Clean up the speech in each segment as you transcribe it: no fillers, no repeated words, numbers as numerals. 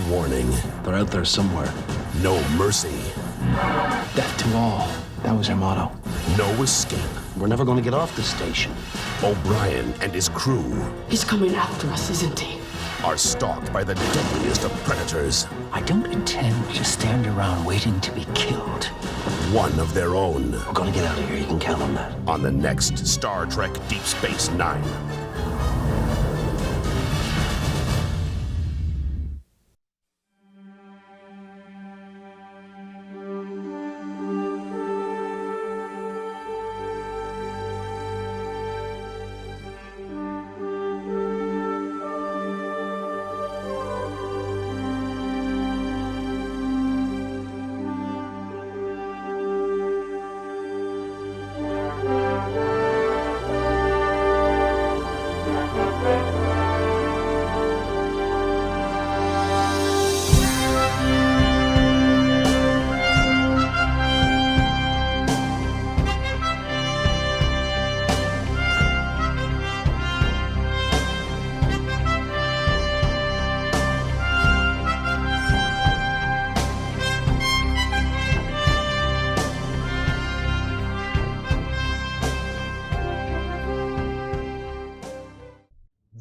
warning. They're out there somewhere. No mercy. Death to all. That was her motto. No escape. We're never going to get off this station. O'Brien and his crew He's coming after us, isn't he? are stalked by the deadliest of predators. I don't intend to stand around waiting to be killed. One of their own. We're going to get out of here. You can count on that. On the next Star Trek Deep Space Nine.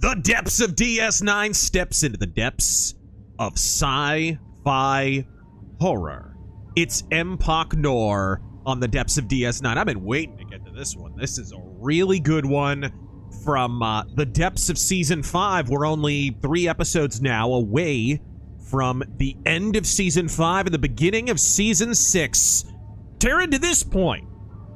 The depths of DS9 steps into the depths of sci-fi horror. It's Empok Nor on the depths of DS9. I've been waiting to get to this one. This is a really good one from the depths of Season 5. We're only 3 episodes now away from the end of Season 5 and the beginning of Season 6. Taryn, to this point,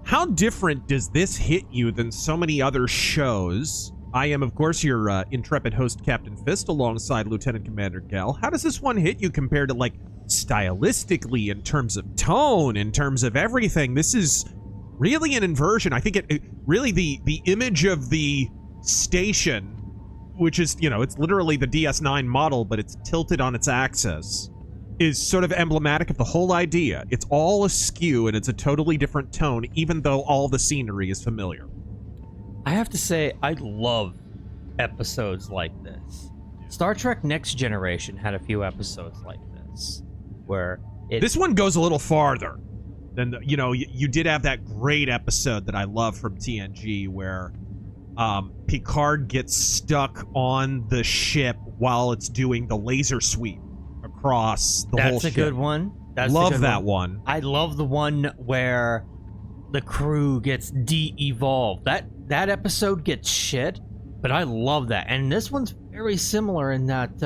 how different does this hit you than so many other shows? I am, of course, your intrepid host, Captain Fist, alongside Lieutenant Commander Gell. How does this one hit you compared to, like, stylistically, in terms of tone, in terms of everything? This is really an inversion. I think it really, the image of the station, which is, you know, it's literally the DS9 model, but it's tilted on its axis, is sort of emblematic of the whole idea. It's all askew, and it's a totally different tone, even though all the scenery is familiar. I have to say, I love episodes like this. Star Trek Next Generation had a few episodes like this, where this one goes a little farther than, you know, you did have that great episode that I love from TNG where Picard gets stuck on the ship while it's doing the laser sweep across the whole ship. That's a good one. Love that one. I love the one where the crew gets de-evolved. That episode gets shit, but I love that. And this one's very similar in that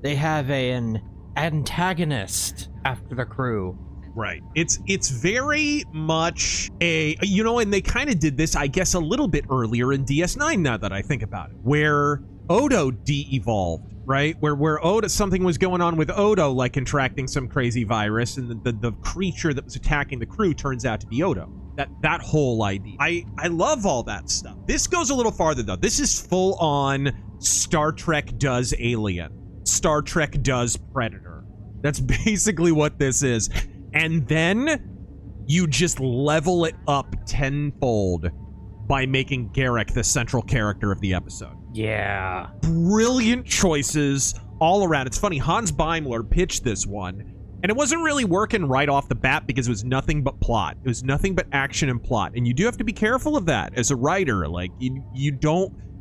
they have an antagonist after the crew. Right. It's very much a, you know, and they kind of did this, I guess, a little bit earlier in DS9 now that I think about it, where Odo de-evolved, right? Where Odo, something was going on with Odo, like contracting some crazy virus, and the creature that was attacking the crew turns out to be Odo. That whole idea. I love all that stuff. This goes a little farther, though. This is full on Star Trek does Alien. Star Trek does Predator. That's basically what this is. And then you just level it up tenfold by making Garrick the central character of the episode. Yeah. Brilliant choices all around. It's funny, Hans Beimler pitched this one, and it wasn't really working right off the bat because it was nothing but plot. It was nothing but action and plot. And you do have to be careful of that as a writer. Like, you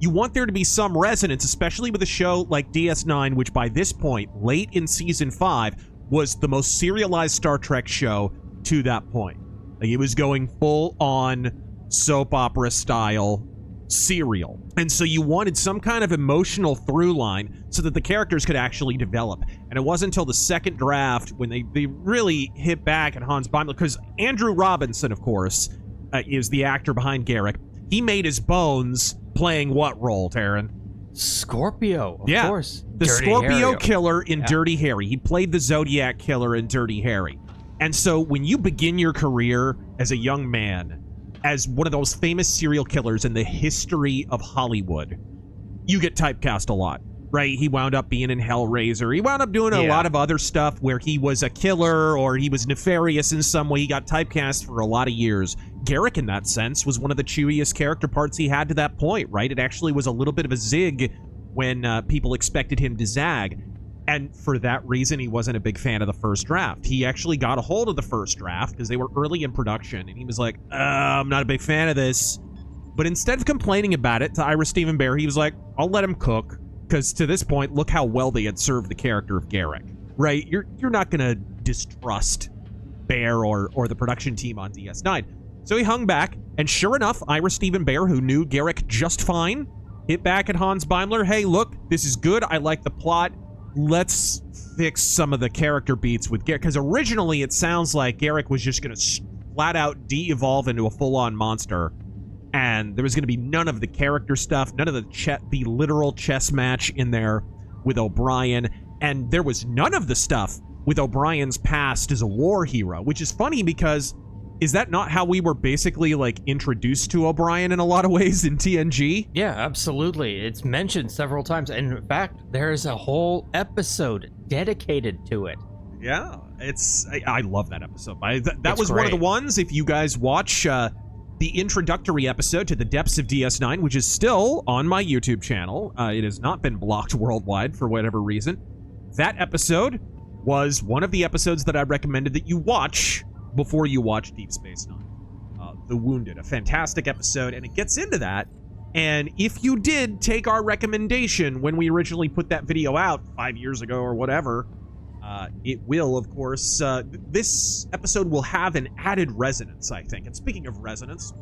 want there to be some resonance, especially with a show like DS9, which by this point, late in Season 5, was the most serialized Star Trek show to that point. Like, it was going full on soap opera style serial. And so you wanted some kind of emotional through line so that the characters could actually develop. And it wasn't until the second draft when they really hit back at Hans Beimler, because Andrew Robinson, of course, is the actor behind Garrick. He made his bones playing what role, Taryn? Scorpio, of course. The Dirty Scorpio Harry. killer in Dirty Harry. He played the Zodiac killer in Dirty Harry. And so when you begin your career as a young man, as one of those famous serial killers in the history of Hollywood, you get typecast a lot, right? He wound up being in Hellraiser. He wound up doing a lot of other stuff where he was a killer or he was nefarious in some way. He got typecast for a lot of years. Garrick, in that sense, was one of the chewiest character parts he had to that point, right? It actually was a little bit of a zig when people expected him to zag. And for that reason, he wasn't a big fan of the first draft. He actually got a hold of the first draft because they were early in production, and he was like, I'm not a big fan of this. But instead of complaining about it to Ira Steven Behr, he was like, I'll let him cook, because to this point, look how well they had served the character of Garrick, right? You're not going to distrust Behr or the production team on DS9. So he hung back, and sure enough, Ira Steven Behr, who knew Garrick just fine, hit back at Hans Beimler, hey, look, this is good, I like the plot, let's fix some of the character beats with Garrick, because originally it sounds like Garrick was just going to flat out de-evolve into a full-on monster, and there was going to be none of the character stuff, none of the literal chess match in there with O'Brien, and there was none of the stuff with O'Brien's past as a war hero, which is funny because is that not how we were basically, like, introduced to O'Brien in a lot of ways in TNG? Yeah, absolutely. It's mentioned several times. And in fact, there's a whole episode dedicated to it. Yeah, I love that episode. That was great. One of the ones, if you guys watch the introductory episode to The Depths of DS9, which is still on my YouTube channel. It has not been blocked worldwide for whatever reason. That episode was one of the episodes that I recommended that you watch before you watch Deep Space Nine. The Wounded, a fantastic episode, and it gets into that. And if you did take our recommendation when we originally put that video out 5 years ago or whatever, it will, of course, this episode will have an added resonance, I think. And speaking of resonance,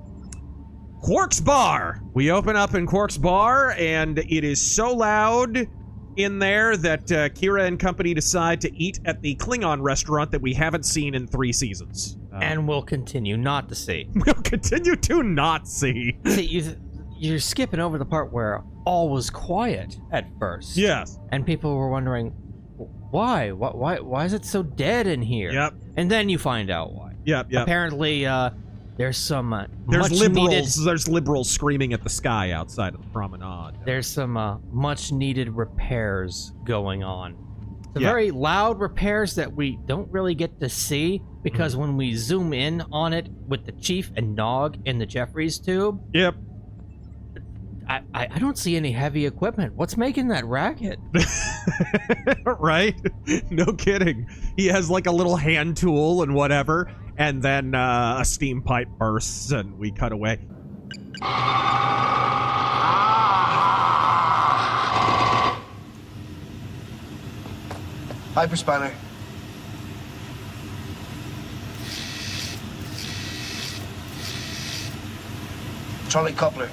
Quark's Bar. We open up in Quark's Bar, and it is so loud in there that Kira and company decide to eat at the Klingon restaurant that we haven't seen in 3 seasons. And we'll continue not to see. We'll continue to not see. See, you're skipping over the part where all was quiet at first. Yes. And people were wondering, why? Why is it so dead in here? Yep. And then you find out why. Yep. Apparently, there's some there's much-needed... There's liberals screaming at the sky outside of the promenade. There's some much-needed repairs going on. The Yeah. very loud repairs that we don't really get to see, because when we zoom in on it with the Chief and Nog in the Jeffries tube, Yep. I don't see any heavy equipment. What's making that racket? Right? No kidding. He has like a little hand tool and whatever, and then a steam pipe bursts and we cut away. Hyperspanner. Trolley coupler.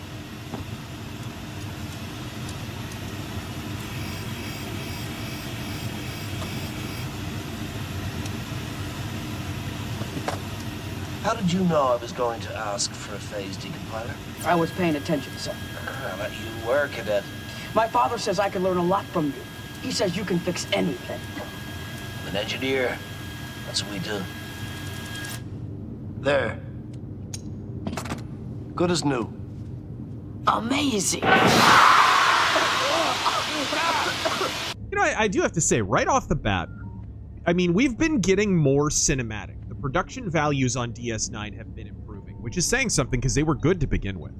How did you know I was going to ask for a phase decompiler? I was paying attention, sir. But you were, Cadet. My father says I can learn a lot from you. He says you can fix anything. I'm an engineer. That's what we do. There. Good as new. Amazing. You know, I do have to say, right off the bat, I mean, we've been getting more cinematic. The production values on DS9 have been improving, which is saying something because they were good to begin with,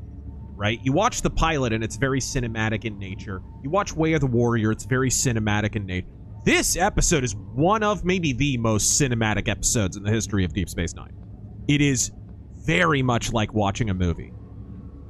right? You watch the pilot and it's very cinematic in nature. You watch Way of the Warrior, it's very cinematic in nature. This episode is one of maybe the most cinematic episodes in the history of Deep Space Nine. It is very much like watching a movie.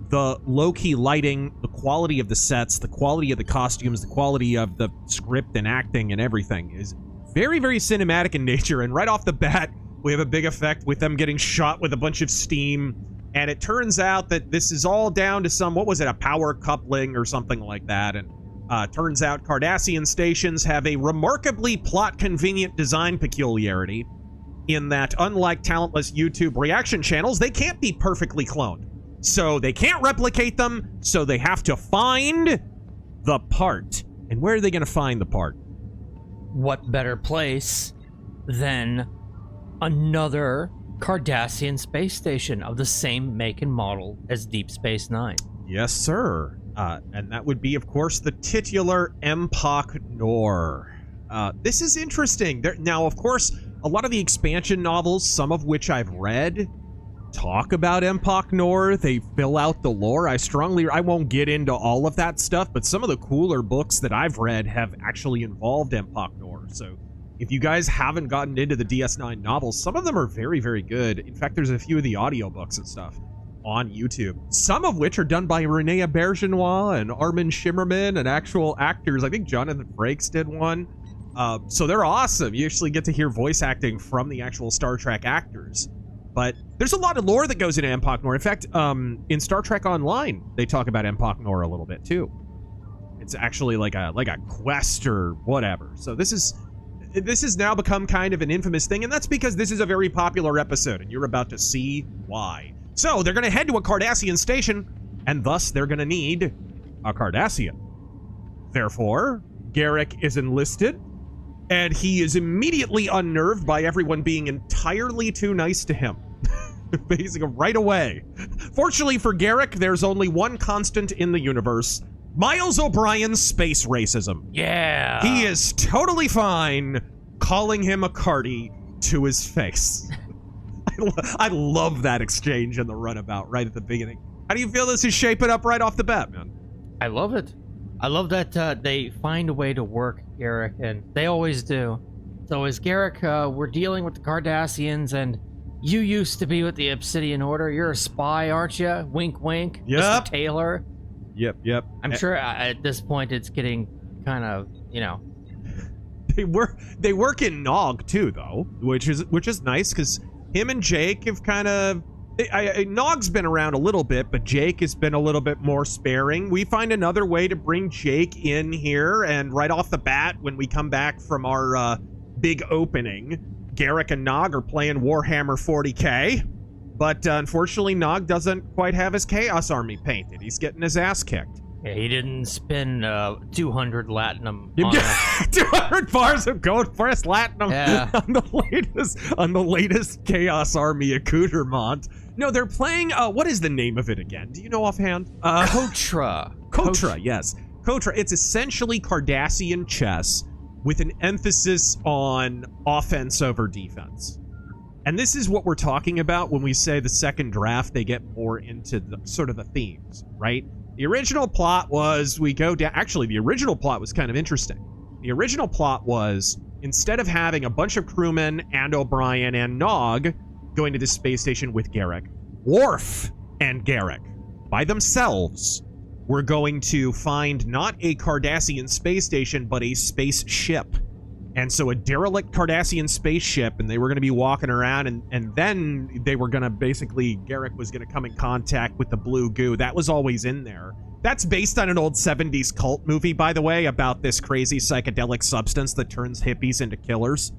The low-key lighting, the quality of the sets, the quality of the costumes, the quality of the script and acting and everything is very, very cinematic in nature. And right off the bat, we have a big effect with them getting shot with a bunch of steam. And it turns out that this is all down to some, what was it, a power coupling or something like that. And turns out Cardassian stations have a remarkably plot-convenient design peculiarity in that, unlike talentless YouTube reaction channels, they can't be perfectly cloned. So they can't replicate them, so they have to find the part. And where are they going to find the part? What better place than another Cardassian space station of the same make and model as Deep Space Nine? Yes, sir. And that would be, of course, the titular Empok Nor. This is interesting. Now, of course, a lot of the expansion novels, some of which I've read, talk about Empok Nor. They fill out the lore. I won't get into all of that stuff, but some of the cooler books that I've read have actually involved Empok Nor. So if you guys haven't gotten into the DS9 novels, some of them are very, very good. In fact, there's a few of the audiobooks and stuff on YouTube, some of which are done by Renee Aubergenois and Armin Shimmerman and actual actors. I think Jonathan Frakes did one. So they're awesome. You actually get to hear voice acting from the actual Star Trek actors. But there's a lot of lore that goes into Empok Nor. In fact, in Star Trek Online, they talk about Empok Nor a little bit too. It's actually like a quest or whatever. So this has now become kind of an infamous thing, and that's because this is a very popular episode, and you're about to see why. So they're going to head to a Cardassian station, and thus they're going to need a Cardassian. Therefore, Garrick is enlisted, and he is immediately unnerved by everyone being entirely too nice to him. Basically, right away. Fortunately for Garrick, there's only one constant in the universe: Miles O'Brien's space racism. Yeah. He is totally fine calling him a Cardi to his face. I love that exchange in the runabout right at the beginning. How do you feel this is shaping up right off the bat, man? I love it. I love that they find a way to work Garrick, and they always do. So as Garrick, we're dealing with the Cardassians, and you used to be with the Obsidian Order. You're a spy, aren't you? Wink, wink. Yep. Mr. Taylor. Yep. I'm sure at this point it's getting kind of, you know. They work in Nog too, though, which is nice because him and Jake have kind of... Nog's been around a little bit, but Jake has been a little bit more sparing. We find another way to bring Jake in here, and right off the bat, when we come back from our big opening, Garrick and Nog are playing Warhammer 40k, but unfortunately, Nog doesn't quite have his Chaos Army painted. He's getting his ass kicked. Yeah, he didn't spend 200 Latinum You on get 200 bars of gold for his Latinum on the latest Chaos Army accoutrement. No, they're playing, what is the name of it again? Do you know offhand? Kotra. Kotra, yes. Kotra. It's essentially Cardassian chess with an emphasis on offense over defense. And this is what we're talking about when we say the second draft, they get more into the sort of the themes, right? The original plot was we go down... Actually, the original plot was kind of interesting. The original plot was, instead of having a bunch of crewmen and O'Brien and Nog going to this space station with Garrick, Worf and Garrick, by themselves, were going to find not a Cardassian space station, but a spaceship. And so a derelict Cardassian spaceship, and they were going to be walking around, and then they were going to basically, Garrick was going to come in contact with the blue goo. That was always in there. That's based on an old 70s cult movie, by the way, about this crazy psychedelic substance that turns hippies into killers.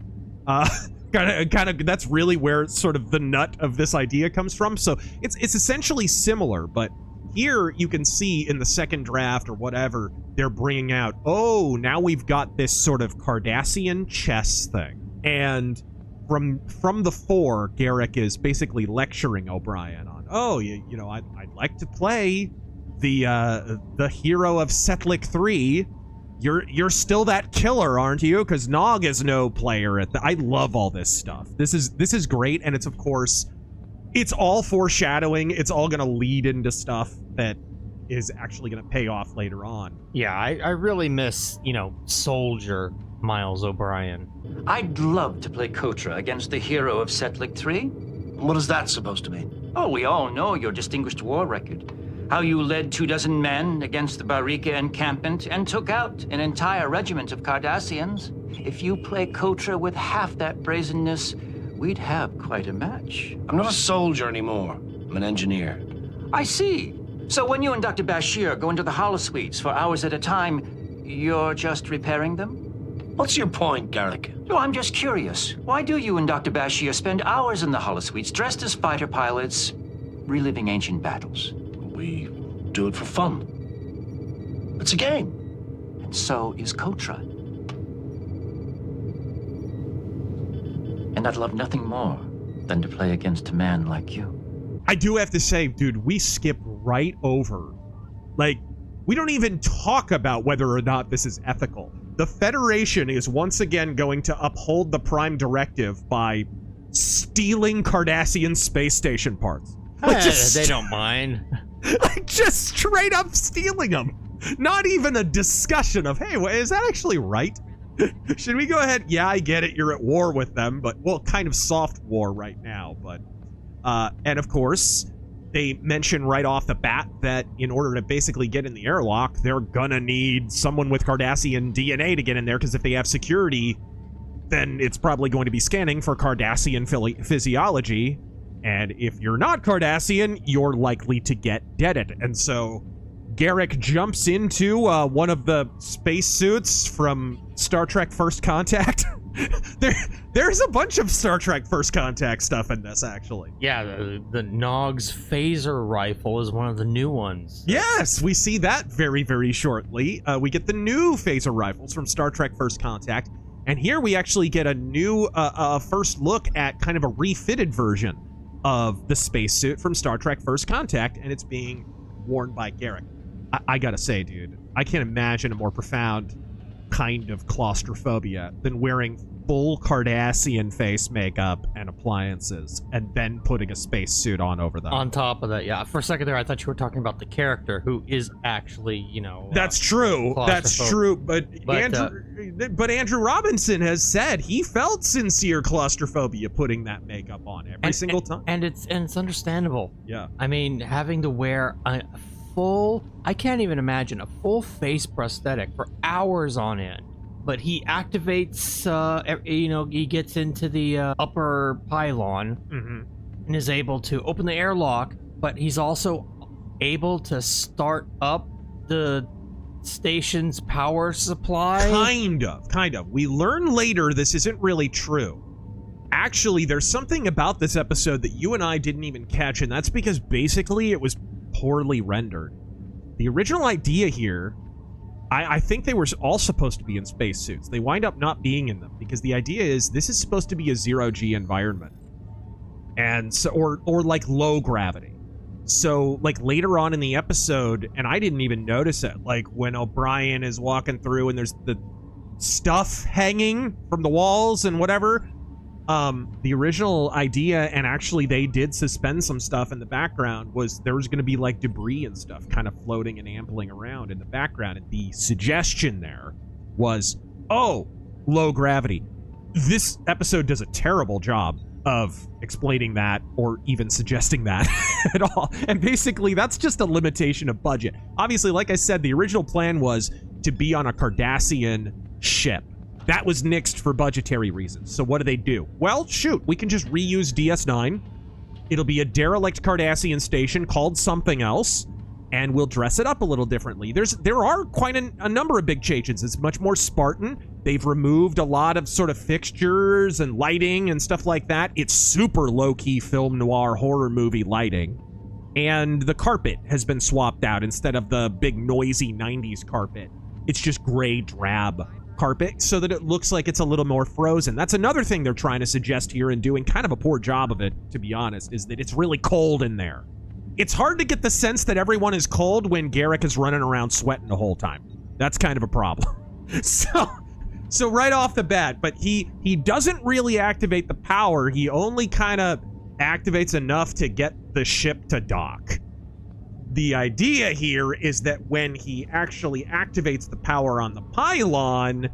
Kind of, that's really where sort of the nut of this idea comes from. So it's essentially similar, but here you can see in the second draft or whatever, they're bringing out, oh, now we've got this sort of Cardassian chess thing. And from the fore, Garrick is basically lecturing O'Brien on, oh, you know, I'd like to play the hero of Setlik 3. You're still that killer, aren't you? Because Nog is no player at the... I love all this stuff. This is great, and it's, of course, it's all foreshadowing. It's all going to lead into stuff that is actually going to pay off later on. Yeah, I really miss, you know, Soldier Miles O'Brien. I'd love to play Kotra against the hero of Setlik 3. What is that supposed to mean? Oh, we all know your distinguished war record. How you led 24 men against the Barika encampment and took out an entire regiment of Cardassians. If you play Kotra with half that brazenness, we'd have quite a match. I'm not a soldier anymore. I'm an engineer. I see. So when you and Dr. Bashir go into the holosuites for hours at a time, you're just repairing them? What's your point, Garrick? No, I'm just curious. Why do you and Dr. Bashir spend hours in the holosuites dressed as fighter pilots, reliving ancient battles? We do it for fun. It's a game. And so is Kotra. And I'd love nothing more than to play against a man like you. I do have to say, dude, we skip right over. Like, we don't even talk about whether or not this is ethical. The Federation is once again going to uphold the Prime Directive by stealing Cardassian space station parts. Like, They don't mind. Like, just straight up stealing them. Not even a discussion of, hey, is that actually right? Should we go ahead? Yeah, I get it. You're at war with them, but, well, kind of soft war right now. But, and of course, they mention right off the bat that in order to basically get in the airlock, they're gonna need someone with Cardassian DNA to get in there, because if they have security, then it's probably going to be scanning for Cardassian physiology. And if you're not Cardassian, you're likely to get deaded. And so Garrick jumps into one of the spacesuits from Star Trek First Contact. There's a bunch of Star Trek First Contact stuff in this, actually. Yeah, the Nog's phaser rifle is one of the new ones. Yes, we see that very, very shortly. We get the new phaser rifles from Star Trek First Contact. And here we actually get a new first look at kind of a refitted version of the spacesuit from Star Trek First Contact, and it's being worn by Garrick. I gotta say, dude, I can't imagine a more profound kind of claustrophobia than wearing full Cardassian face makeup and appliances and then putting a spacesuit on over them. On top of that, yeah. For a second there, I thought you were talking about the character who is actually, you know... That's true. That's true. But Andrew Robinson has said he felt sincere claustrophobia putting that makeup on every single time. And it's understandable. Yeah. I mean, having to wear a full... I can't even imagine a full face prosthetic for hours on end. But he activates, you know, he gets into the upper pylon and is able to open the airlock, but he's also able to start up the station's power supply. Kind of. We learn later this isn't really true. Actually, there's something about this episode that you and I didn't even catch, and that's because basically it was poorly rendered. The original idea here, I think they were all supposed to be in spacesuits. They wind up not being in them because the idea is this is supposed to be a zero-G environment, and so or like low gravity. So like later on in the episode, and I didn't even notice it, like when O'Brien is walking through and there's the stuff hanging from the walls and whatever. The original idea, and actually they did suspend some stuff in the background, was there was going to be like debris and stuff kind of floating and ambling around in the background. And the suggestion there was, oh, low gravity. This episode does a terrible job of explaining that or even suggesting that at all. And basically that's just a limitation of budget. Obviously, like I said, the original plan was to be on a Cardassian ship. That was nixed for budgetary reasons. So what do? Well, shoot, we can just reuse DS9. It'll be a derelict Cardassian station called something else, and we'll dress it up a little differently. There are quite a number of big changes. It's much more Spartan. They've removed a lot of sort of fixtures and lighting and stuff like that. It's super low-key film noir horror movie lighting. And the carpet has been swapped out. Instead of the big noisy 90s carpet, it's just gray drab carpet so that it looks like it's a little more frozen. That's another thing they're trying to suggest here, and doing kind of a poor job of it, to be honest, is that it's really cold in there. It's hard to get the sense that everyone is cold when Garrick is running around sweating the whole time. That's kind of a problem. So right off the bat, but he doesn't really activate the power. He only kind of activates enough to get the ship to dock. The idea here is that when he actually activates the power on the pylon,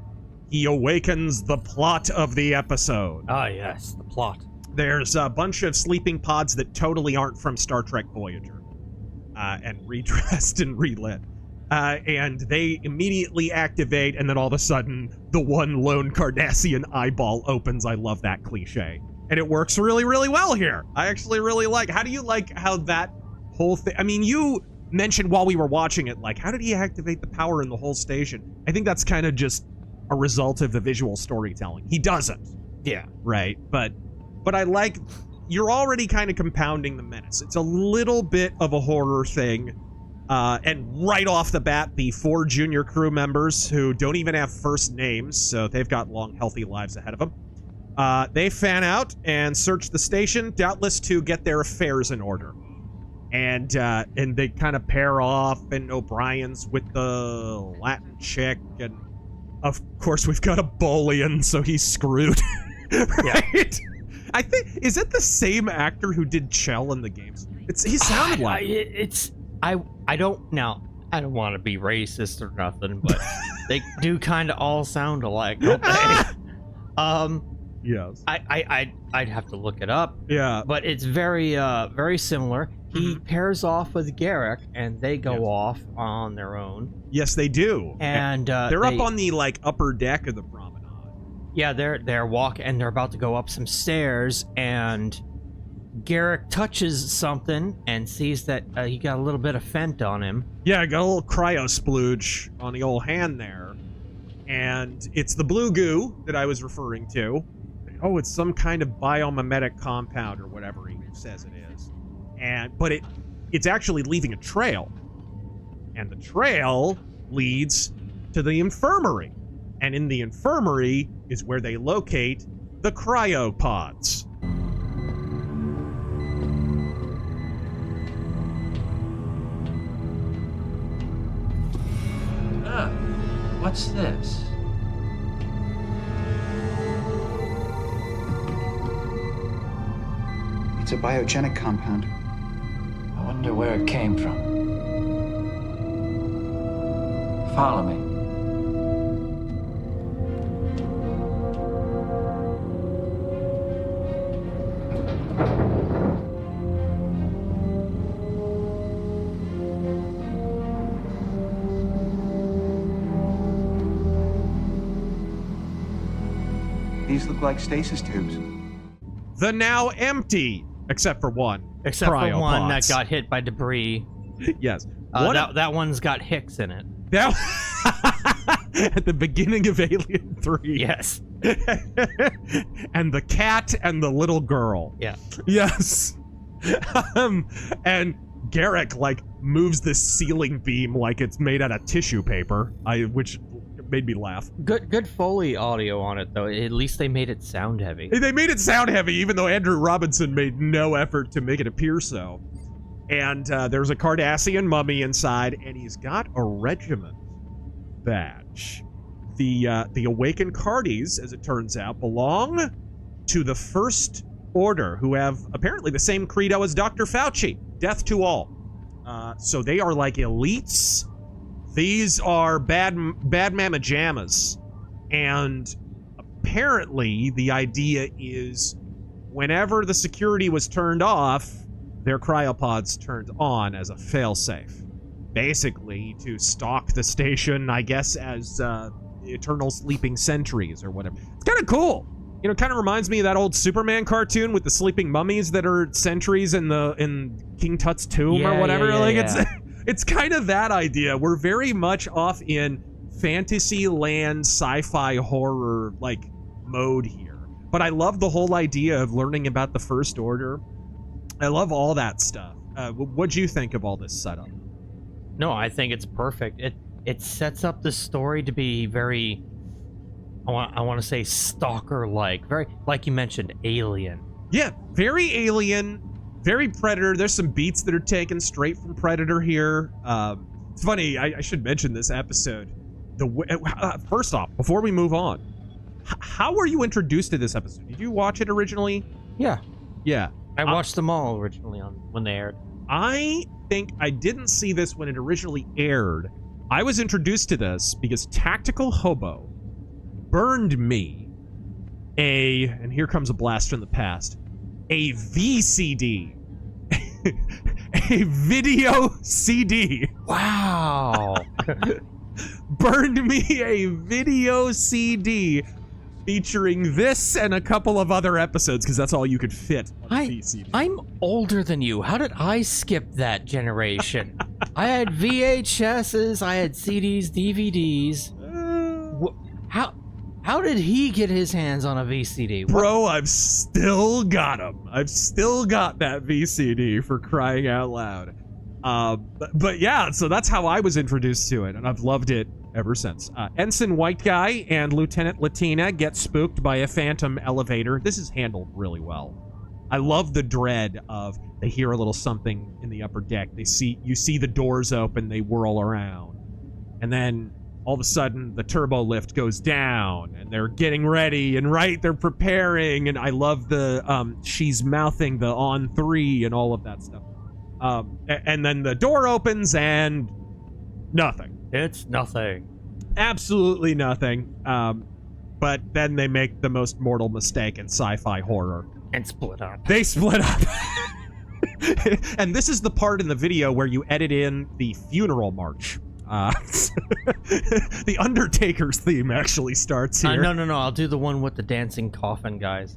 he awakens the plot of the episode. Ah, yes, the plot. There's a bunch of sleeping pods that totally aren't from Star Trek Voyager, and redressed and relit. And they immediately activate, and then all of a sudden, the one lone Cardassian eyeball opens. I love that cliche. And it works really, really well here. I actually really like. How do you like how that whole thing? I mean, you mentioned while we were watching it, like, how did he activate the power in the whole station? I think that's kind of just a result of the visual storytelling. He doesn't. Yeah. Right. But I like, you're already kind of compounding the menace. It's a little bit of a horror thing. And right off the bat, the 4 junior crew members who don't even have first names, so they've got long, healthy lives ahead of them. They fan out and search the station, doubtless to get their affairs in order. And they kind of pair off, and O'Brien's with the Latin chick, and of course we've got a Bolian, so he's screwed. Right? I think, is it the same actor who did Chell in the games? He sounded like I don't now. I don't want to be racist or nothing, but they do kind of all sound alike, don't they? Yes. I'd have to look it up. Yeah. But it's very very similar. He pairs off with Garrick, and they go off on their own. Yes, they do. And they're up on the like upper deck of the promenade. Yeah, they're walking, and they're about to go up some stairs, and Garrick touches something and sees that he got a little bit of Fent on him. Yeah, got a little cryo splooge on the old hand there. And it's the blue goo that I was referring to. Oh, it's some kind of biomimetic compound or whatever he says it is. But it's actually leaving a trail. And the trail leads to the infirmary. And in the infirmary is where they locate the cryopods. What's this? It's a biogenic compound. I wonder where it came from. Follow me. These look like stasis tubes. The now empty, except for one. Except for one cryopods. that got hit by debris. Yes. That one's got Hicks in it. That at the beginning of Alien 3. Yes. And the cat and the little girl. Yeah. Yes. And Garrick like moves the ceiling beam like it's made out of tissue paper, which made me laugh. Good Foley audio on it though. At least they made it sound heavy. They made it sound heavy, even though Andrew Robinson made no effort to make it appear so. And there's a Cardassian mummy inside, and he's got a regiment badge. The awakened Cardies, as it turns out, belong to the First Order, who have apparently the same credo as Dr. Fauci, death to all. So they are like elites. These are bad mamma jammas. And apparently the idea is whenever the security was turned off, their cryopods turned on as a failsafe. Basically, to stalk the station, I guess, as eternal sleeping sentries or whatever. It's kind of cool. You know, kind of reminds me of that old Superman cartoon with the sleeping mummies that are sentries in King Tut's tomb or whatever. It's kind of that idea. We're very much off in fantasy land, sci-fi horror like mode here. But I love the whole idea of learning about the First Order. I love all that stuff. What'd you think of all this setup? No, I think it's perfect. It sets up the story to be very, I want to say stalker-like, very, like you mentioned, Alien. Yeah, very Alien, very Predator. There's some beats that are taken straight from Predator here. It's funny, I should mention this episode. First off, before we move on, how were you introduced to this episode? Did you watch it originally? Yeah. Yeah. I watched them all originally when they aired. I think I didn't see this when it originally aired. I was introduced to this because Tactical Hobo burned me and here comes a blast from the past, a VCD. A video CD. Wow. Burned me a video CD featuring this and a couple of other episodes because that's all you could fit on a VCD. I'm older than you. How did I skip that generation? I had VHSs, I had CDs, DVDs. How did he get his hands on a VCD? Bro, I've still got them. I've still got that VCD, for crying out loud. But yeah, so that's how I was introduced to it, and I've loved it ever since. Ensign White Guy and Lieutenant Latina get spooked by a phantom elevator. This is handled really well. I love the dread of they hear a little something in the upper deck. You see the doors open, they whirl around. And then all of a sudden the turbo lift goes down and they're getting ready and they're preparing, and I love the she's mouthing the on 3 and all of that stuff. And then the door opens and nothing. It's nothing. Absolutely nothing. But then they make the most mortal mistake in sci-fi horror. And split up. They split up. And this is the part in the video where you edit in the funeral march. The Undertaker's theme actually starts here. No. I'll do the one with the dancing coffin guys.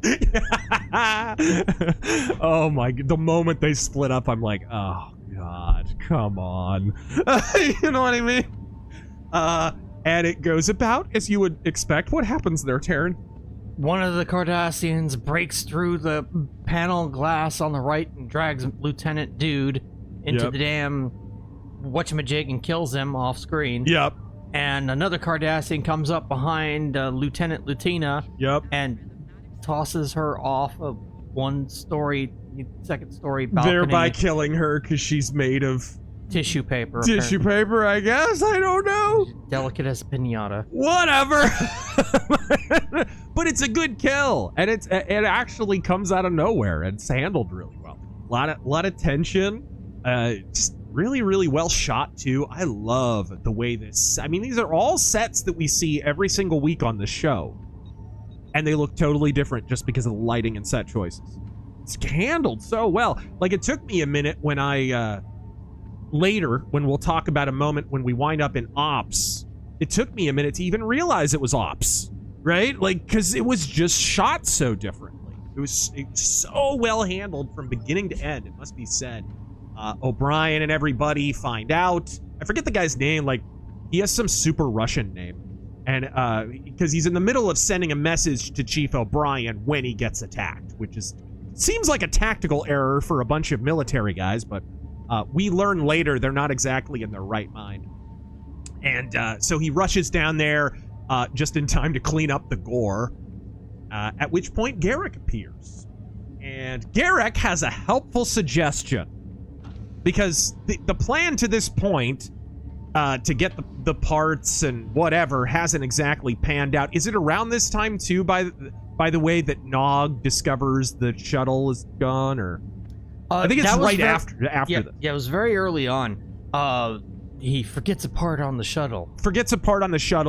Oh my, the moment they split up, I'm like, oh God, come on. You know what I mean? And it goes about as you would expect. What happens there, Taryn? One of the Cardassians breaks through the panel glass on the right and drags Lieutenant Dude into the damn whatchamajig and kills him off screen. Yep. And another Cardassian comes up behind Lieutenant Lutina. Yep. And tosses her off of second story balcony. Thereby killing her because she's made of tissue paper. Tissue paper, I guess. I don't know. Delicate as a pinata. Whatever. But it's a good kill, and it actually comes out of nowhere, and it's handled really well. A lot of tension. Just really, really well shot too. I love the way this. I mean, these are all sets that we see every single week on the show, and they look totally different just because of the lighting and set choices. It's handled so well. Like, it took me a minute when I later, when we'll talk about a moment when we wind up in Ops, it took me a minute to even realize it was Ops, right? Like, because it was just shot so differently. It was so well handled from beginning to end, it must be said. O'Brien and everybody find out. I forget the guy's name. Like, he has some super Russian name. And because he's in the middle of sending a message to Chief O'Brien when he gets attacked, which seems like a tactical error for a bunch of military guys, but we learn later they're not exactly in their right mind. And so he rushes down there just in time to clean up the gore, at which point Garrick appears. And Garrick has a helpful suggestion, because the plan to this point to get the parts and whatever hasn't exactly panned out. Is it around this time too, by the way, that Nog discovers the shuttle is gone? Or I think it's right after this. Yeah, it was very early on. He forgets a part on the shuttle.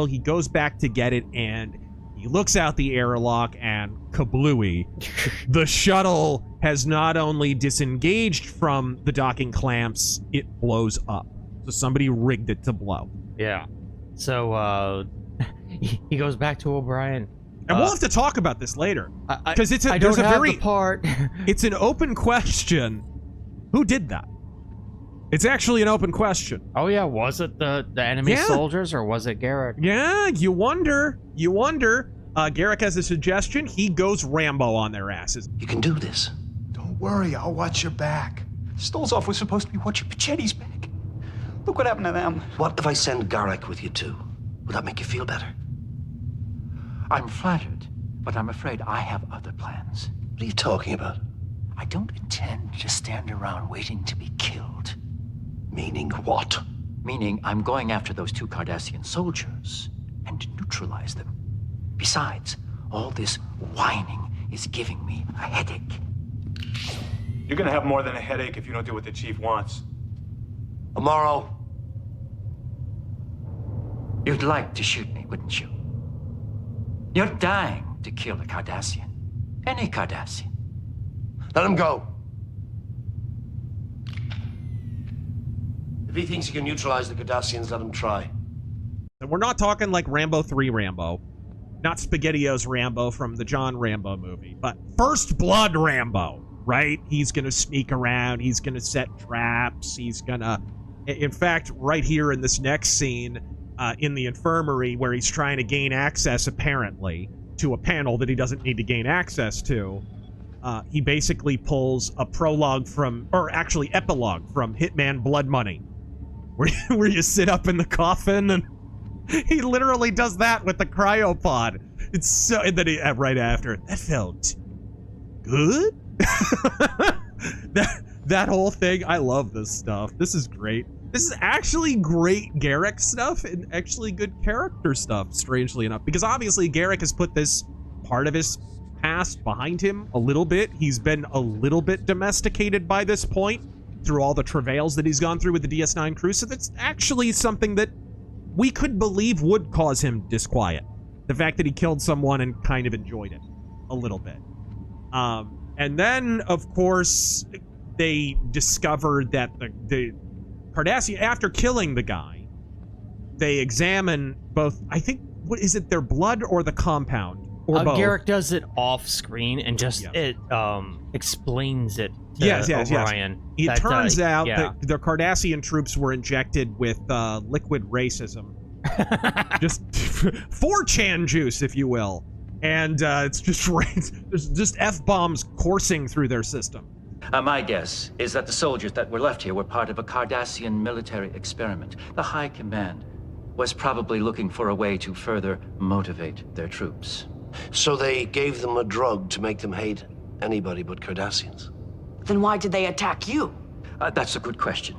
He goes back to get it, and he looks out the airlock, and kablooey. The shuttle has not only disengaged from the docking clamps, it blows up. So somebody rigged it to blow. Yeah. So he goes back to O'Brien. And we'll have to talk about this later, because it's it's an open question. Who did that? It's actually an open question. Oh yeah, was it the enemy soldiers, or was it Garrick? Yeah, you wonder. Garrick has a suggestion. He goes Rambo on their asses. You can do this. Don't worry, I'll watch your back. Stolzov was supposed to be watching Bitchute's back. Look what happened to them. What if I send Garrick with you too? Would that make you feel better? I'm flattered, but I'm afraid I have other plans. What are you talking about? I don't intend to stand around waiting to be killed. Meaning what? Meaning I'm going after those 2 Cardassian soldiers and neutralize them. Besides, all this whining is giving me a headache. You're gonna have more than a headache if you don't do what the chief wants. Amaro. You'd like to shoot me, wouldn't you? You're dying to kill a Cardassian. Any Cardassian. Let him go. If he thinks he can neutralize the Cardassians, let him try. And we're not talking like Rambo 3 Rambo. Not SpaghettiOs Rambo from the John Rambo movie, but First Blood Rambo, right? He's gonna sneak around, he's gonna set traps, he's gonna... In fact, right here in this next scene, in the infirmary, where he's trying to gain access, apparently, to a panel that he doesn't need to gain access to, he basically pulls a prologue from, or actually epilogue from Hitman Blood Money, where you sit up in the coffin, and he literally does that with the cryopod. It's so, and then right after, that felt good. that whole thing, I love this stuff. This is great. This is actually great Garrick stuff and actually good character stuff, strangely enough. Because obviously Garrick has put this part of his past behind him a little bit. He's been a little bit domesticated by this point through all the travails that he's gone through with the DS9 crew. So that's actually something that we could believe would cause him disquiet. The fact that he killed someone and kind of enjoyed it a little bit. And then, of course, they discovered that the Cardassian, after killing the guy, they examine both, I think, what is it, their blood or the compound? Or both? Garrick does it off screen and just explains it to O'Brien. It turns out that the Cardassian troops were injected with liquid racism. Just 4chan juice, if you will. And it's just there's just F-bombs coursing through their system. My guess is that the soldiers that were left here were part of a Cardassian military experiment. The High Command was probably looking for a way to further motivate their troops. So they gave them a drug to make them hate anybody but Cardassians. Then why did they attack you? That's a good question.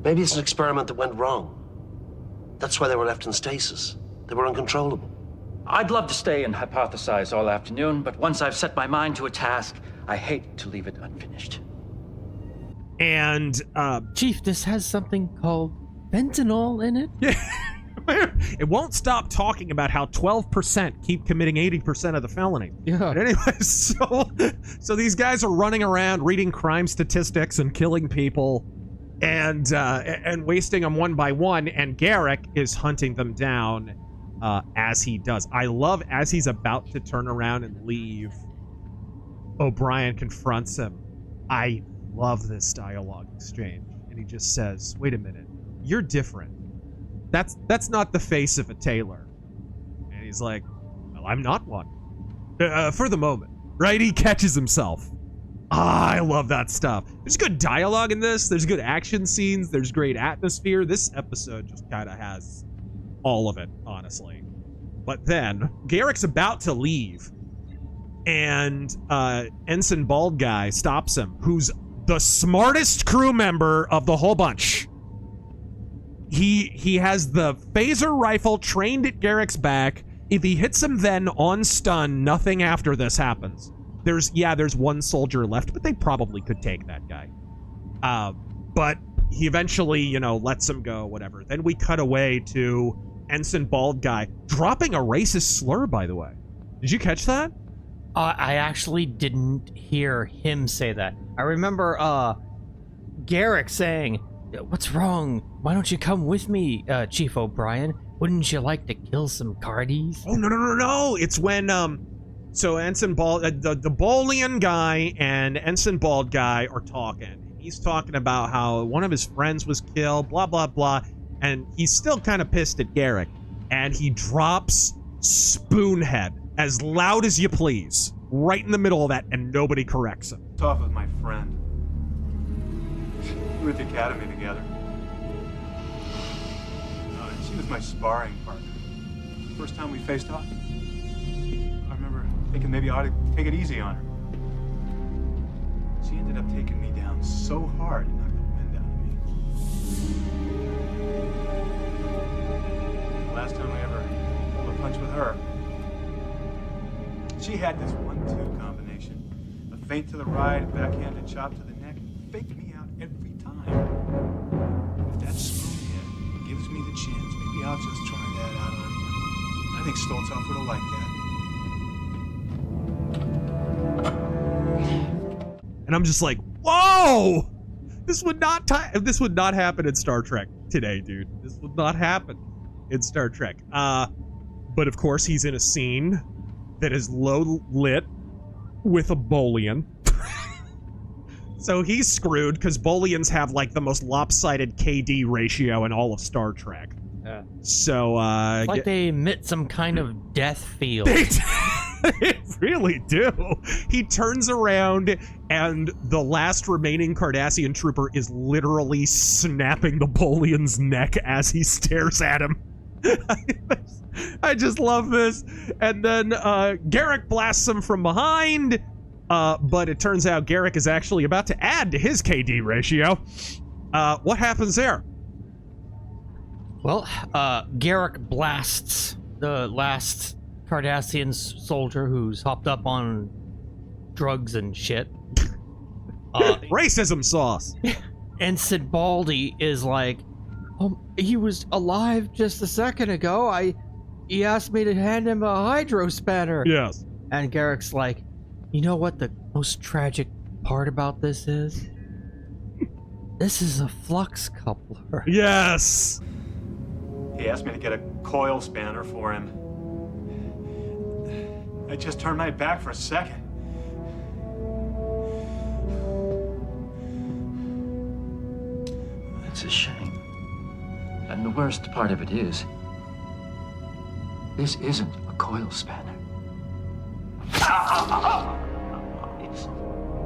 Maybe it's an experiment that went wrong. That's why they were left in stasis. They were uncontrollable. I'd love to stay and hypothesize all afternoon, but once I've set my mind to a task, I hate to leave it unfinished. And, Chief, this has something called fentanyl in it? Yeah. It won't stop talking about how 12% keep committing 80% of the felony. Yeah. But anyway, so these guys are running around reading crime statistics and killing people and wasting them one by one, and Garrick is hunting them down as he does. I love as he's about to turn around and leave, O'Brien confronts him. I love this dialogue exchange. And he just says, wait a minute, you're different. That's not the face of a tailor. And he's like, well, I'm not one. For the moment, right? He catches himself. I love that stuff. There's good dialogue in this. There's good action scenes. There's great atmosphere. This episode just kind of has all of it, honestly. But then Garrick's about to leave, and Ensign Bald Guy stops him, who's the smartest crew member of the whole bunch. He has the phaser rifle trained at Garrick's back. If he hits him then on stun, nothing after this happens. There's one soldier left, but they probably could take that guy. But he eventually, lets him go, whatever. Then we cut away to Ensign Bald Guy dropping a racist slur, by the way. Did you catch that? I actually didn't hear him say that. I remember Garrick saying, "What's wrong? Why don't you come with me, Chief O'Brien? Wouldn't you like to kill some Cardies?" Oh, no. It's when, so Ensign Bald, the Bolian guy and Ensign Bald Guy are talking. He's talking about how one of his friends was killed, blah, blah, blah. And he's still kind of pissed at Garrick. And he drops Spoonhead as loud as you please, right in the middle of that, and nobody corrects him. It's off with my friend. We were at the academy together. She was my sparring partner. First time we faced off, I remember thinking maybe I ought to take it easy on her. She ended up taking me down so hard it knocked the wind out of me. The last time I ever pulled a punch with her, she had this 1-2 combination. A feint to the right, a backhanded chop to the neck, faked me out every time. If that Spoonhead gives me the chance, maybe I'll just try that out on him. I think Stolzoff would have liked that. And I'm just like, whoa! This would not happen in Star Trek today, dude. This would not happen in Star Trek. But of course, he's in a scene that is low lit with a Bolian. So he's screwed because Bolians have like the most lopsided KD ratio in all of Star Trek. Yeah. So it's like they emit some kind of death field. They really do. He turns around and the last remaining Cardassian trooper is literally snapping the Bolian's neck as he stares at him. I just love this. And then Garrick blasts him from behind, but it turns out Garrick is actually about to add to his KD ratio. What happens there? Well, Garrick blasts the last Cardassian soldier who's hopped up on drugs and shit. Racism sauce. And Sid Baldy is like, he was alive just a second ago. He asked me to hand him a hydro spanner. Yes. And Garrick's like, you know what the most tragic part about this is? This is a flux coupler. Yes. He asked me to get a coil spanner for him. I just turned my back for a second. It's a shame. And the worst part of it is, this isn't a coil spanner. It's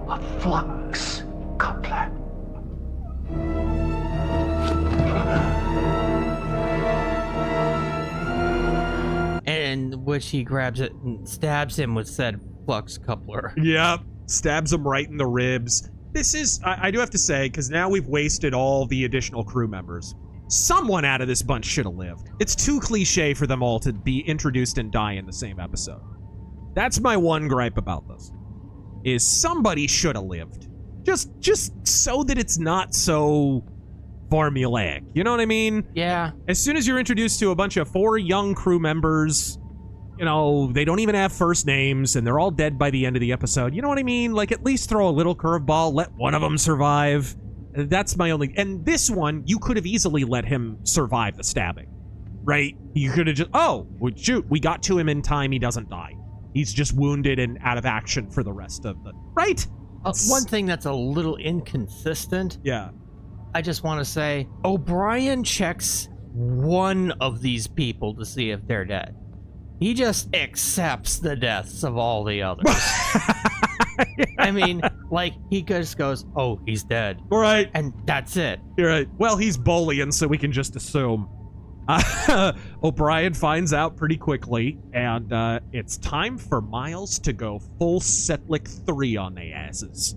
a flux coupler. And which he grabs it and stabs him with said flux coupler. Yep. Stabs him right in the ribs. This is, I do have to say, because now we've wasted all the additional crew members. Someone out of this bunch should have lived. It's too cliche for them all to be introduced and die in the same episode. That's my one gripe about this. Is somebody should have lived. Just so that it's not so formulaic. You know what I mean? Yeah. As soon as you're introduced to a bunch of 4 young crew members, you know, they don't even have first names, and they're all dead by the end of the episode. You know what I mean? Like, at least throw a little curveball, let one of them survive. That's my only... And this one, you could have easily let him survive the stabbing, right? You could have just... Oh, well, shoot, we got to him in time, he doesn't die. He's just wounded and out of action for the rest of the... Right? One thing that's a little inconsistent. Yeah. I just want to say, O'Brien checks one of these people to see if they're dead. He just accepts the deaths of all the others. I mean, like, he just goes, oh, he's dead. Right. And that's it. You're right. Well, he's bullying, so we can just assume. O'Brien finds out pretty quickly, and it's time for Miles to go full Setlick 3 on their asses.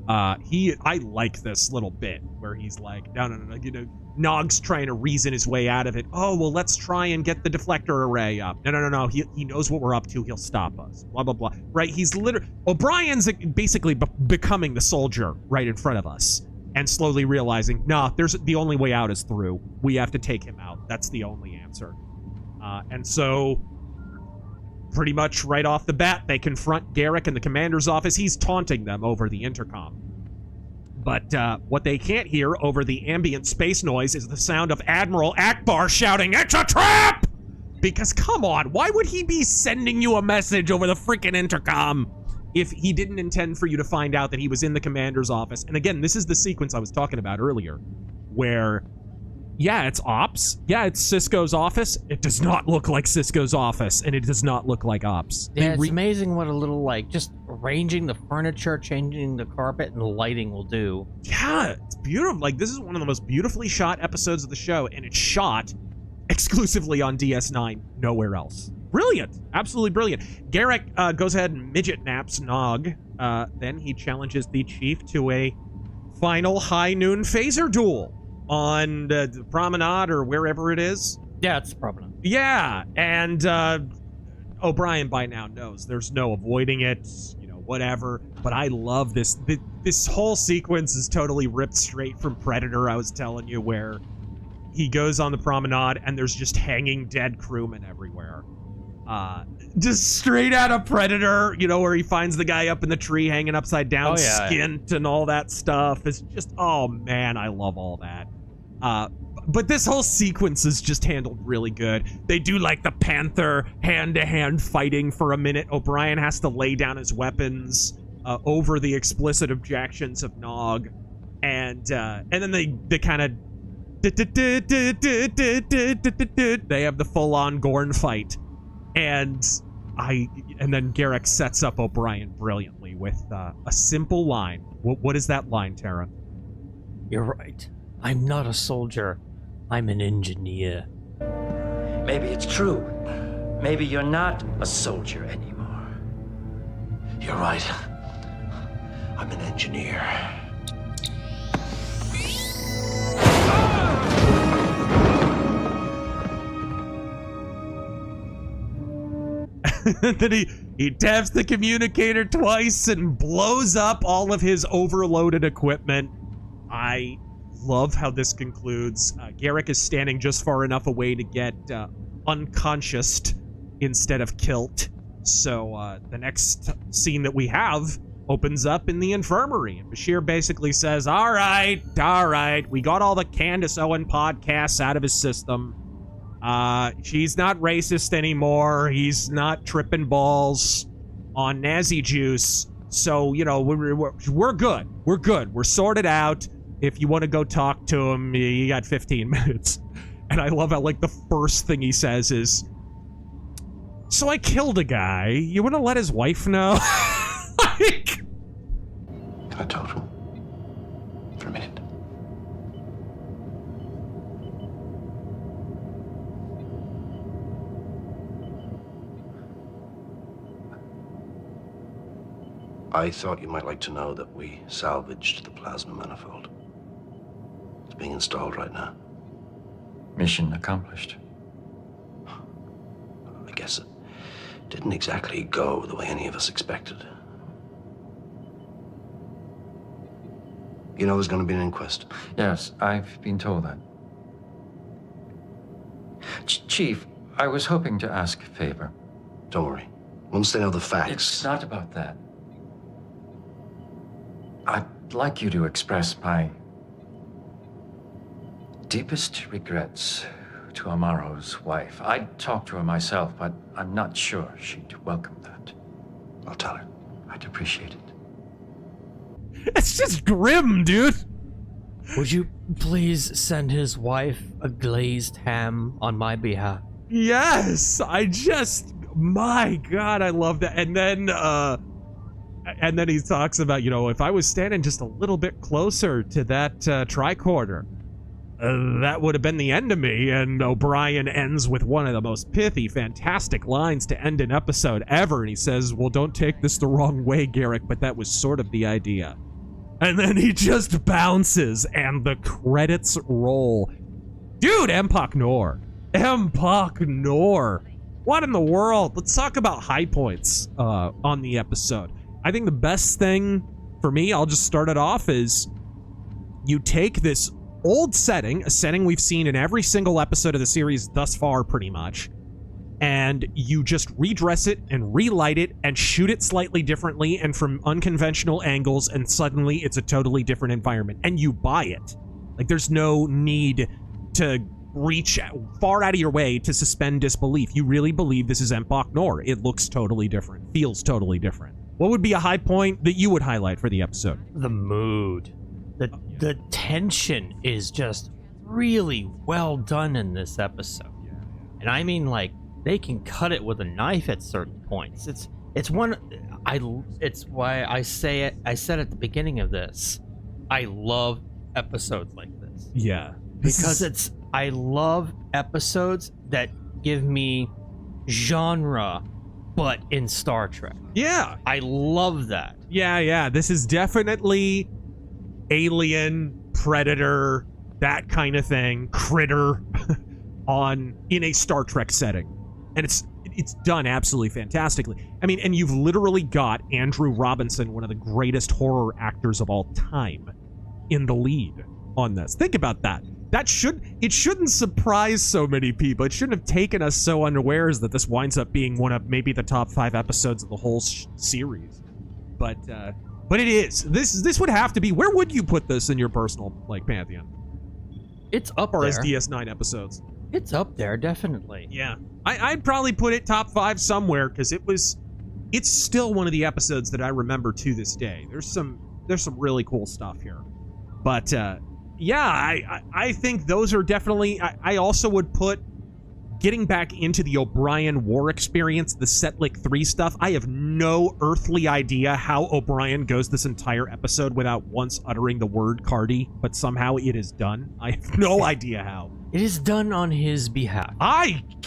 I like this little bit where he's like, no, you know, Nog's trying to reason his way out of it. Oh, well, let's try and get the deflector array up. No. He knows what we're up to. He'll stop us. Blah, blah, blah. Right? He's literally... O'Brien's basically becoming the soldier right in front of us and slowly realizing, nah, the only way out is through. We have to take him out. That's the only answer. And so... pretty much right off the bat, they confront Garrick in the commander's office. He's taunting them over the intercom. But what they can't hear over the ambient space noise is the sound of Admiral Akbar shouting, "It's a trap!" Because, come on, why would he be sending you a message over the freaking intercom if he didn't intend for you to find out that he was in the commander's office? And again, this is the sequence I was talking about earlier, where... yeah, it's Ops. Yeah, it's Cisco's office. It does not look like Cisco's office, and it does not look like Ops. Yeah, it's amazing what a little, like, just arranging the furniture, changing the carpet, and the lighting will do. Yeah, it's beautiful. Like, this is one of the most beautifully shot episodes of the show, and it's shot exclusively on DS9, nowhere else. Brilliant. Absolutely brilliant. Garrick goes ahead and midget naps Nog. Then he challenges the chief to a final high noon phaser duel on the promenade or wherever it is. Yeah, it's the promenade. Yeah, and O'Brien by now knows there's no avoiding it, you know, whatever. But I love this. This whole sequence is totally ripped straight from Predator, I was telling you, where he goes on the promenade and there's just hanging dead crewmen everywhere. Just straight out of Predator, you know, where he finds the guy up in the tree hanging upside down, skint and all that stuff. It's just, oh man, I love all that. But this whole sequence is just handled really good. They do like the Panther hand-to-hand fighting for a minute. O'Brien has to lay down his weapons over the explicit objections of Nog, and then they kind of they have the full-on Gorn fight, and then Garrick sets up O'Brien brilliantly with a simple line. What is that line, Tara? You're right. I'm not a soldier. I'm an engineer. Maybe it's true. Maybe you're not a soldier anymore. You're right. I'm an engineer. Then he taps the communicator twice and blows up all of his overloaded equipment. I love how this concludes. Garrick is standing just far enough away to get unconscious instead of killed. So the next scene that we have opens up in the infirmary. And Bashir basically says, all right, we got all the Candace Owen podcasts out of his system. She's not racist anymore. He's not tripping balls on Nazi juice. So, you know, we're good. We're good. We're sorted out. If you want to go talk to him, you got 15 minutes. And I love how, like, the first thing he says is, so I killed a guy. You want to let his wife know? Like, Can I talk to him? For a minute. I thought you might like to know that we salvaged the plasma manifold. It's being installed right now. Mission accomplished. I guess it didn't exactly go the way any of us expected. You know there's going to be an inquest? Yes, I've been told that. Chief, I was hoping to ask a favor. Don't worry. Once they know the It's facts... not about that. I'd like you to express my deepest regrets to Amaro's wife. I'd talk to her myself, but I'm not sure she'd welcome that. I'll tell her. I'd appreciate it. it's just grim, dude. Would you please send his wife a glazed ham on my behalf? Yes, my God, I love that. And then he talks about, you know, if I was standing just a little bit closer to that tricorder, that would have been the end of me. And O'Brien ends with one of the most pithy, fantastic lines to end an episode ever. And he says, well, don't take this the wrong way, Garrick, but that was sort of the idea. And then he just bounces and the credits roll. Dude, Empok Nor. Empok Nor. What in the world? Let's talk about high points on the episode. I think the best thing for me, I'll just start it off, is you take this old setting, a setting we've seen in every single episode of the series thus far, pretty much, and you just redress it and relight it and shoot it slightly differently and from unconventional angles, and suddenly it's a totally different environment, and you buy it. Like, there's no need to reach far out of your way to suspend disbelief. You really believe this is Empok Nor. It looks totally different, feels totally different. What would be a high point that you would highlight for the episode? The mood. The tension is just really well done in this episode. And I mean, like, they can cut it with a knife at certain points. It's why I said at the beginning of this, I love episodes like this. Yeah. Because I love episodes that give me genre, but in Star Trek. Yeah. I love that. Yeah. This is definitely Alien, Predator, that kind of thing, Critter, in a Star Trek setting. And it's done absolutely fantastically. I mean, and you've literally got Andrew Robinson, one of the greatest horror actors of all time, in the lead on this. Think about that. It shouldn't surprise so many people. It shouldn't have taken us so unawares that this winds up being one of maybe the top 5 episodes of the whole series. But it is. This would have to be. Where would you put this in your personal, like, pantheon? It's up there. As there. DS9 episodes. It's up there, definitely. Yeah. I'd probably put it top 5 somewhere, because it's still one of the episodes that I remember to this day. There's some really cool stuff here. But yeah, I think those are definitely. I also would put getting back into the O'Brien war experience, the Setlik 3 stuff. I have no earthly idea how O'Brien goes this entire episode without once uttering the word Cardi, but somehow it is done. I have no idea how. It is done on his behalf.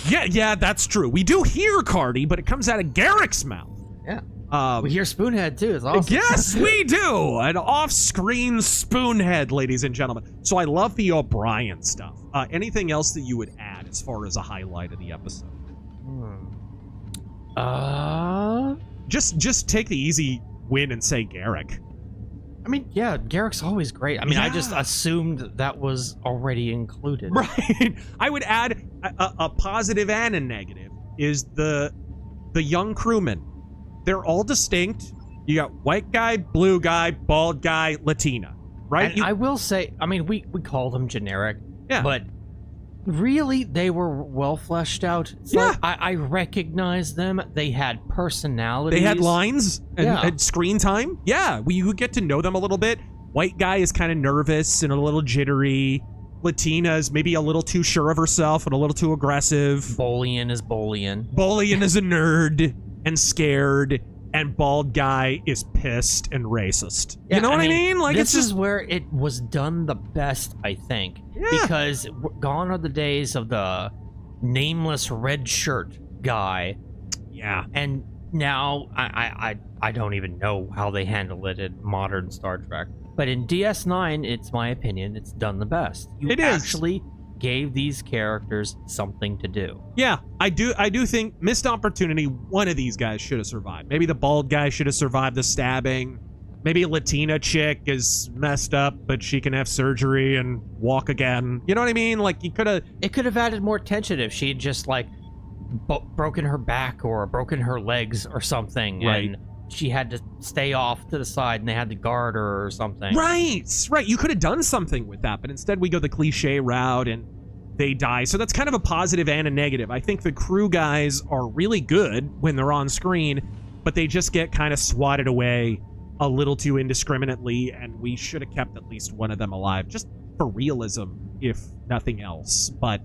Yeah, that's true. We do hear Cardi, but it comes out of Garrick's mouth. Yeah. We hear Spoonhead too. It's awesome. Yes, we do. An off-screen Spoonhead, ladies and gentlemen. So I love the O'Brien stuff. Anything else that you would add as far as a highlight of the episode? Just take the easy win and say Garrick. I mean, yeah, Garrick's always great. I mean, I just assumed that was already included. Right. I would add a positive and a negative is the young crewmen. They're all distinct. You got white guy, blue guy, bald guy, Latina, right? And I will say, I mean, we call them generic, yeah, but really, they were well fleshed out. It's like, I recognize them. They had personalities. They had lines and screen time. Yeah, you would get to know them a little bit. White guy is kind of nervous and a little jittery. Latina is maybe a little too sure of herself and a little too aggressive. Bolian is Bolian. Bolian is a nerd and scared. And bald guy is pissed and racist. Yeah, you know what I mean? Like, this it's just is where it was done the best, I think. Yeah. Because gone are the days of the nameless red shirt guy. Yeah. And now I don't even know how they handle it in modern Star Trek. But in DS9, it's my opinion, it's done the best. You actually gave these characters something to do. Yeah, I do think missed opportunity. One of these guys should have survived. Maybe the bald guy should have survived the stabbing. Maybe a Latina chick is messed up, but she can have surgery and walk again. You know what I mean? Like, you could have... It could have added more tension if she had just, like, broken her back or broken her legs or something. Right. And she had to stay off to the side and they had to guard her or something. Right. You could have done something with that, but instead we go the cliche route and they die. So that's kind of a positive and a negative. I think the crew guys are really good when they're on screen, but they just get kind of swatted away a little too indiscriminately, and we should have kept at least one of them alive, just for realism, if nothing else. But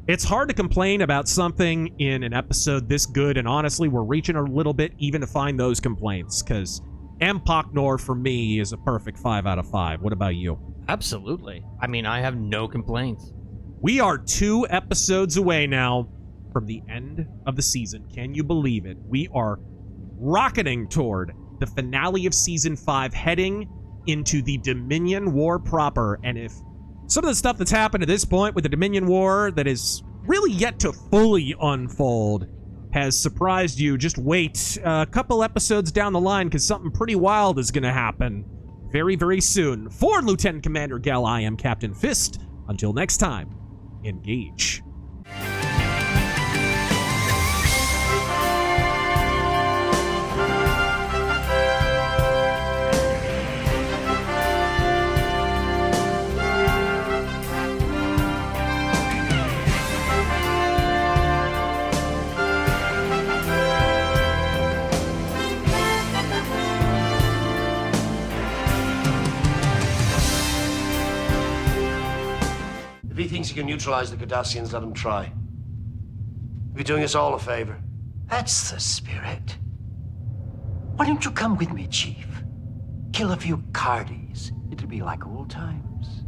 it's hard to complain about something in an episode this good, and honestly, we're reaching a little bit even to find those complaints, because Empok Nor, for me, is a perfect 5 out of 5. What about you? Absolutely. I mean, I have no complaints. We are 2 episodes away now from the end of the season. Can you believe it? We are rocketing toward the finale of Season 5, heading into the Dominion War proper. And if some of the stuff that's happened to this point with the Dominion War that is really yet to fully unfold has surprised you, just wait a couple episodes down the line, because something pretty wild is going to happen very, very soon. For Lieutenant Commander Gell, I am Captain Fist. Until next time, engage. If he thinks he can neutralize the Cardassians, let him try. You're doing us all a favor. That's the spirit. Why don't you come with me, Chief? Kill a few Cardies. It'll be like old times.